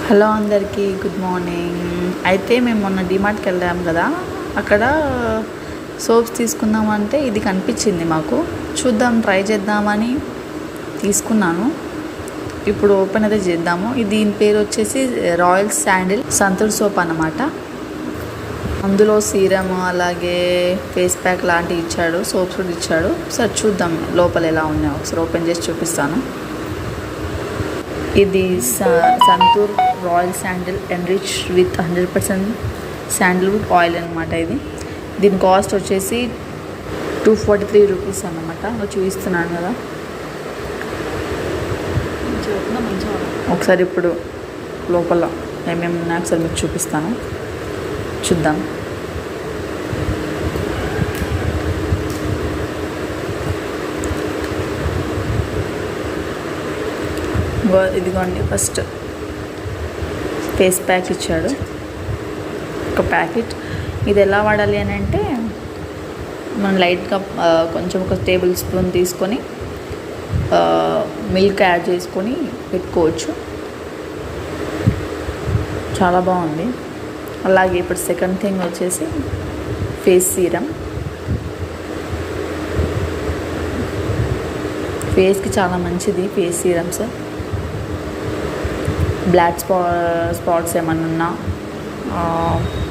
Hello అందరికీ good morning. అయితే మేము మొన్న డిమార్ట్కి వెళ్ళాము కదా, అక్కడ సోప్స్ తీసుకుందామంటే ఇది కనిపించింది మాకు. చూద్దాం, ట్రై చేద్దామని తీసుకున్నాను. ఇప్పుడు ఓపెన్ అయితే చేద్దాము. దీని పేరు వచ్చేసి రాయల్ శాండిల్ సంతూర్ సోప్ అన్నమాట. అందులో సీరమ్ అలాగే ఫేస్ ప్యాక్ లాంటివి ఇచ్చాడు, సోప్స్ కూడా ఇచ్చాడు. సరే చూద్దాం లోపల ఎలా ఉన్నాయో, ఒకసారి ఓపెన్ చేసి చూపిస్తాను. ఇది Santoor royal sandal enrich with 100% Sandalwood oil అనమాట. దీని కాస్ట్ వచ్చేసి 243 రూపీస్ అన్నమాట. చూపిస్తున్నాను కదా, ఒకసారి ఇప్పుడు లోపల ఏమేమి ఉన్నాయో ఒకసారి మీకు చూపిస్తాను, చూద్దాం. ఇదిగోండి, ఫస్ట్ ఫేస్ ప్యాక్ ఇచ్చాడు, ఒక ప్యాకెట్. ఇది ఎలా వాడాలి అని అంటే, మనం లైట్గా కొంచెం ఒక టేబుల్ స్పూన్ తీసుకొని మిల్క్ యాడ్ చేసుకొని పెట్టుకోవచ్చు. చాలా బాగుంది. అలాగే ఇప్పుడు సెకండ్ థింగ్ వచ్చేసి ఫేస్ సీరమ్. ఫేస్కి చాలా మంచిది ఫేస్ సీరమ్స్. బ్లాక్ స్పాట్స్ ఏమన్నా ఉన్నా,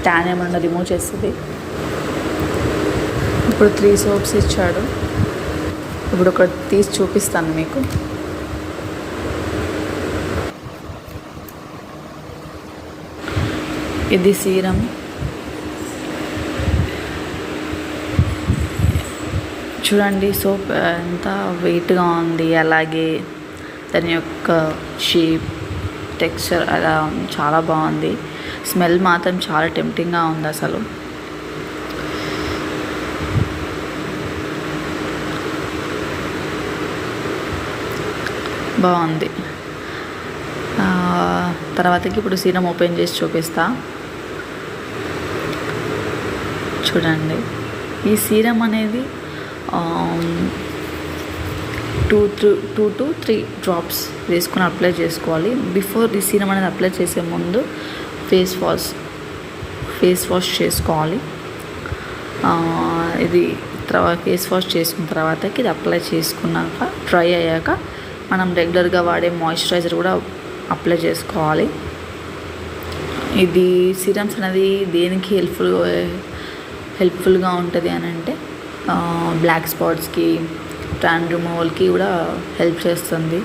ట్యాన్ ఏమన్నా రిమూవ్ చేస్తుంది. ఇప్పుడు 3 సోప్స్ ఇచ్చాడు. ఇప్పుడు ఒకటి తీసి చూపిస్తాను మీకు. ఇది సీరం. చూడండి సోప్ ఎంత వెయిట్గా ఉంది, అలాగే దాని యొక్క షేప్, టెక్స్చర్ అలా చాలా బాగుంది. స్మెల్ మాత్రం చాలా టెంప్టింగ్గా ఉంది అసలు. బాగుంది. తర్వాతకి ఇప్పుడు సీరం ఓపెన్ చేసి చూపిస్తా. చూడండి, ఈ సీరం అనేది 2 to 3 డ్రాప్స్ వేసుకొని అప్లై చేసుకోవాలి. బిఫోర్ ఈ సీరం అనేది అప్లై చేసే ముందు ఫేస్ వాష్ చేసుకోవాలి. ఇది ఫేస్ వాష్ చేసుకున్న తర్వాతకి ఇది అప్లై చేసుకున్నాక, డ్రై అయ్యాక మనం రెగ్యులర్గా వాడే మాయిశ్చరైజర్ కూడా అప్లై చేసుకోవాలి. ఇది సీరమ్స్ అనేది దేనికి హెల్ప్ఫుల్గా ఉంటుంది అని అంటే, బ్లాక్ స్పాట్స్కి, ట్యాన్ రిమూవల్కి కూడా హెల్ప్ చేస్తుంది.